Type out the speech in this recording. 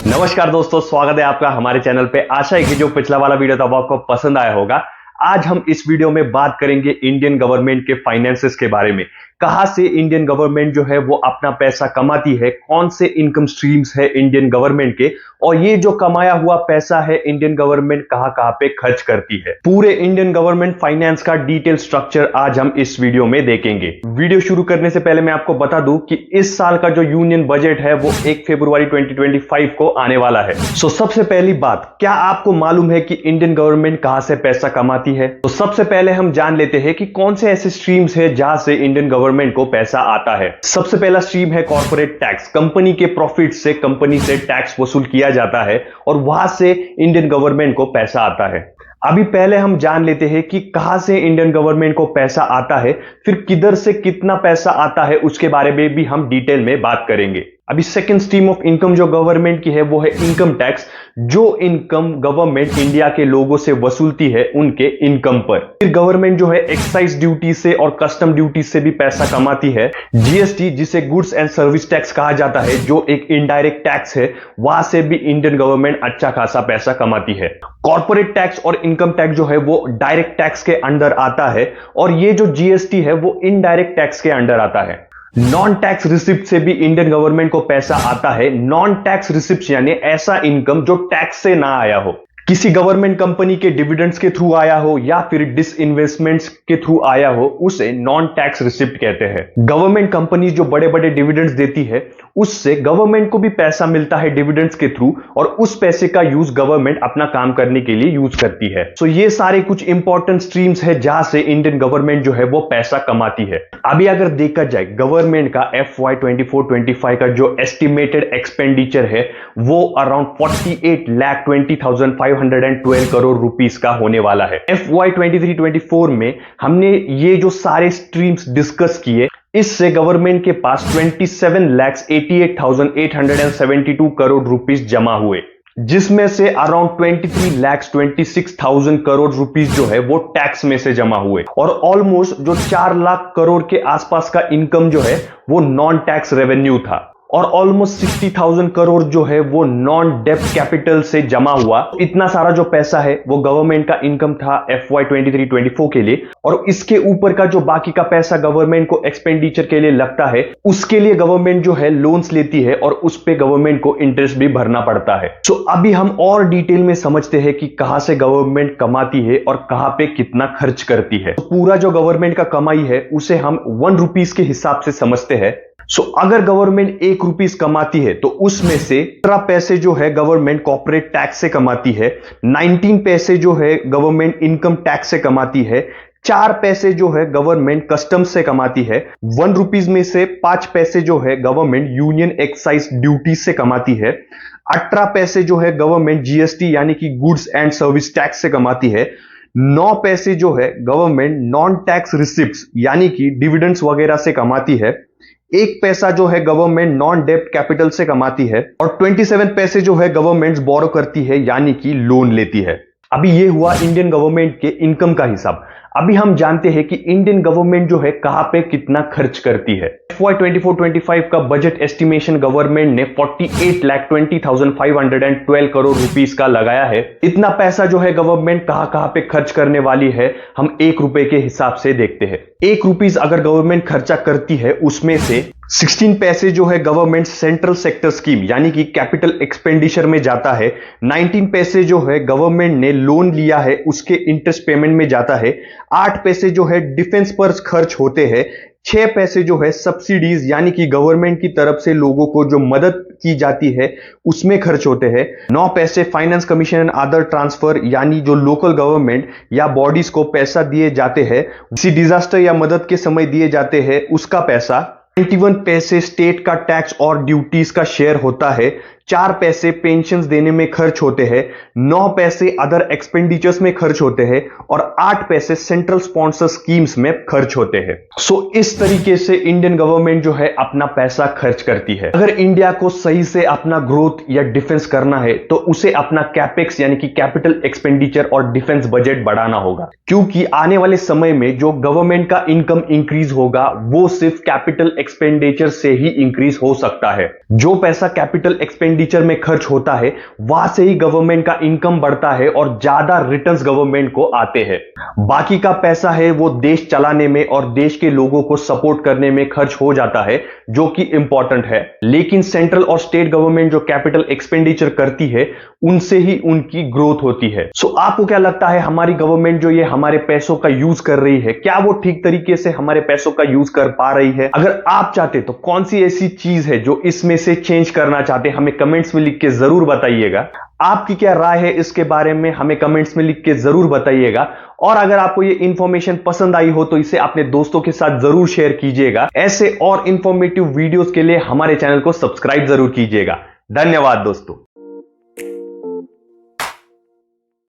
नमस्कार दोस्तों, स्वागत है आपका हमारे चैनल पे। आशा है कि जो पिछला वाला वीडियो था वो आपको पसंद आया होगा। आज हम इस वीडियो में बात करेंगे इंडियन गवर्नमेंट के फाइनेंसेस के बारे में। कहां से इंडियन गवर्नमेंट जो है वो अपना पैसा कमाती है, कौन से इनकम स्ट्रीम्स है इंडियन गवर्नमेंट के, और ये जो कमाया हुआ पैसा है इंडियन गवर्नमेंट कहां कहां पे खर्च करती है। पूरे इंडियन गवर्नमेंट फाइनेंस का डिटेल स्ट्रक्चर आज हम इस वीडियो में देखेंगे। वीडियो शुरू करने से पहले मैं आपको बता दूं कि इस साल का जो यूनियन बजट है वो 1 फरवरी 2025 को आने वाला है। सबसे पहली बात, क्या आपको मालूम है कि इंडियन गवर्नमेंट कहां से पैसा कमाती है? तो सबसे पहले हम जान लेते हैं कि कौन से ऐसे स्ट्रीम्स है जहां से इंडियन गवर्नमेंट को पैसा आता है। सबसे पहला स्ट्रीम है कॉर्पोरेट टैक्स। कंपनी के प्रॉफिट से कंपनी से टैक्स वसूल किया जाता है और वहां से इंडियन गवर्नमेंट को पैसा आता है। अभी पहले हम जान लेते हैं कि कहां से इंडियन गवर्नमेंट को पैसा आता है, फिर किधर से कितना पैसा आता है उसके बारे में भी हम डिटेल में बात करेंगे। अभी सेकंड स्ट्रीम ऑफ इनकम जो गवर्नमेंट की है वो है इनकम टैक्स। जो इनकम गवर्नमेंट इंडिया के लोगों से वसूलती है उनके इनकम पर। फिर गवर्नमेंट जो है एक्साइज ड्यूटी से और कस्टम ड्यूटी से भी पैसा कमाती है। जीएसटी, जिसे गुड्स एंड सर्विस टैक्स कहा जाता है, जो एक इनडायरेक्ट टैक्स है, वहां से भी इंडियन गवर्नमेंट अच्छा खासा पैसा कमाती है। कॉर्पोरेट टैक्स और इनकम टैक्स जो है वो डायरेक्ट टैक्स के अंडर आता है और ये जो जीएसटी है वो इनडायरेक्ट टैक्स के अंडर आता है। नॉन टैक्स रिसिप्ट से भी इंडियन गवर्नमेंट को पैसा आता है। नॉन टैक्स रिसिप्ट यानी ऐसा इनकम जो टैक्स से ना आया हो, किसी गवर्नमेंट कंपनी के डिविडेंड्स के थ्रू आया हो या फिर डिसइन्वेस्टमेंट्स के थ्रू आया हो, उसे नॉन टैक्स रिसिप्ट कहते हैं। गवर्नमेंट कंपनी जो बड़े बड़े डिविडेंड्स देती है उससे गवर्नमेंट को भी पैसा मिलता है डिविडेंड्स के थ्रू, और उस पैसे का यूज गवर्नमेंट अपना काम करने के लिए यूज करती है। सो ये सारे कुछ इंपॉर्टेंट स्ट्रीम्स है जहां से इंडियन गवर्नमेंट जो है वो पैसा कमाती है। अभी अगर देखा जाए गवर्नमेंट का FY 24-25 का जो एस्टिमेटेड एक्सपेंडिचर है वो अराउंड 48,20,512 करोड़ रुपीस का होने वाला है। FY 23-24 में हमने ये जो सारे स्ट्रीम्स डिस्कस किए, इससे गवर्नमेंट के पास 27,88,872 करोड़ रुपीस जमा हुए, जिसमें से अराउंड 23,26,000 करोड़ रुपीस जो है वो टैक्स में से जमा हुए, और ऑलमोस्ट जो 4 लाख करोड़ के आसपास का इनकम जो है वो नॉन टैक्स रेवेन्यू था, और ऑलमोस्ट 60,000 करोड़ जो है वो नॉन डेप्ट कैपिटल से जमा हुआ। इतना सारा जो पैसा है वो गवर्नमेंट का इनकम था FY 23-24 के लिए, और इसके ऊपर का जो बाकी का पैसा गवर्नमेंट को एक्सपेंडिचर के लिए लगता है उसके लिए गवर्नमेंट जो है लोन्स लेती है और उस पे गवर्नमेंट को इंटरेस्ट भी भरना पड़ता है। सो अभी हम और डिटेल में समझते हैं कि कहां से गवर्नमेंट कमाती है और कहां पे कितना खर्च करती है। तो पूरा जो गवर्नमेंट का कमाई है उसे हम 1 रुपीस के हिसाब से समझते हैं। अगर गवर्नमेंट 1 रुपीस कमाती है तो उसमें से 17 पैसे जो है गवर्नमेंट कॉर्पोरेट टैक्स से कमाती है, 19 पैसे जो है गवर्नमेंट इनकम टैक्स से कमाती है, 4 पैसे जो है गवर्नमेंट कस्टम्स से कमाती है, 1 रुपीस में से 5 पैसे जो है गवर्नमेंट यूनियन एक्साइज ड्यूटी से कमाती है, 18 पैसे जो है गवर्नमेंट जीएसटी यानी कि गुड्स एंड सर्विस टैक्स से कमाती है, 9 पैसे जो है गवर्नमेंट नॉन टैक्स रिसिप्ट्स यानी कि डिविडेंड्स वगैरह से कमाती है, 1 पैसा जो है गवर्नमेंट नॉन डेप्ट कैपिटल से कमाती है, और 27 पैसे जो है गवर्नमेंट बोरो करती है यानी कि लोन लेती है। अभी ये हुआ इंडियन गवर्नमेंट के इनकम का हिसाब। अभी हम जानते हैं कि इंडियन गवर्नमेंट जो है कहां पे कितना खर्च करती है। FY 24-25 का बजट एस्टिमेशन गवर्नमेंट ने 48,20,512 करोड़ रुपीस का लगाया है। इतना पैसा जो है गवर्नमेंट कहां कहां पे खर्च करने वाली है हम 1 रुपए के हिसाब से देखते हैं। 1 रुपीस अगर गवर्नमेंट खर्चा करती है उसमें से 16 पैसे जो है गवर्नमेंट सेंट्रल सेक्टर स्कीम यानी कि कैपिटल एक्सपेंडिचर में जाता है, 19 पैसे जो है गवर्नमेंट ने लोन लिया है उसके इंटरेस्ट पेमेंट में जाता है, 8 पैसे जो है डिफेंस पर खर्च होते हैं, 6 पैसे जो है सब्सिडीज यानी कि गवर्नमेंट की तरफ से लोगों को जो मदद की जाती है उसमें खर्च होते हैं, 9 पैसे finance commission and other transfer यानी जो लोकल गवर्नमेंट या बॉडीज को पैसा दिए जाते हैं, किसी डिजास्टर या मदद के समय दिए जाते हैं उसका पैसा, 91 पैसे स्टेट का टैक्स और ड्यूटीज का शेयर होता है, 4 पैसे पेंशन्स देने में खर्च होते हैं, 9 पैसे अदर एक्सपेंडिचर्स में खर्च होते हैं, और 8 पैसे सेंट्रल स्पॉन्सर स्कीम्स में खर्च होते हैं। इस तरीके से इंडियन गवर्नमेंट जो है अपना पैसा खर्च करती है। अगर इंडिया को सही से अपना ग्रोथ या डिफेंस करना है तो उसे अपना कैपेक्स यानी कि कैपिटल एक्सपेंडिचर और डिफेंस बजट बढ़ाना होगा, क्योंकि आने वाले समय में जो गवर्नमेंट का इनकम इंक्रीज होगा वो सिर्फ कैपिटल एक्सपेंडिचर से ही इंक्रीज हो सकता है। जो पैसा कैपिटल एक्सपेंडिचर एक्सपेंडिचर में खर्च होता है वहां से ही गवर्नमेंट का इनकम बढ़ता है और ज्यादा रिटर्न्स गवर्नमेंट को आते हैं। बाकी का पैसा है वो देश चलाने में और देश के लोगों को सपोर्ट करने में खर्च हो जाता है, जो कि इंपॉर्टेंट है। लेकिन सेंट्रल और स्टेट गवर्नमेंट जो कैपिटल एक्सपेंडिचर करती है उनसे ही उनकी ग्रोथ होती है। सो आपको क्या लगता है, हमारी गवर्नमेंट जो ये हमारे पैसों का यूज कर रही है, क्या वो ठीक तरीके से हमारे पैसों का यूज कर पा रही है? अगर आप चाहते तो कौन सी ऐसी चीज है जो इसमें से चेंज करना चाहते हैं, हमें कमेंट्स में लिख के जरूर बताइएगा। आपकी क्या राय है इसके बारे में, हमें कमेंट्स में लिख के जरूर बताइएगा। और अगर आपको ये इंफॉर्मेशन पसंद आई हो तो इसे अपने दोस्तों के साथ जरूर शेयर कीजिएगा। ऐसे और इंफॉर्मेटिव वीडियोस के लिए हमारे चैनल को सब्सक्राइब जरूर कीजिएगा। धन्यवाद दोस्तों।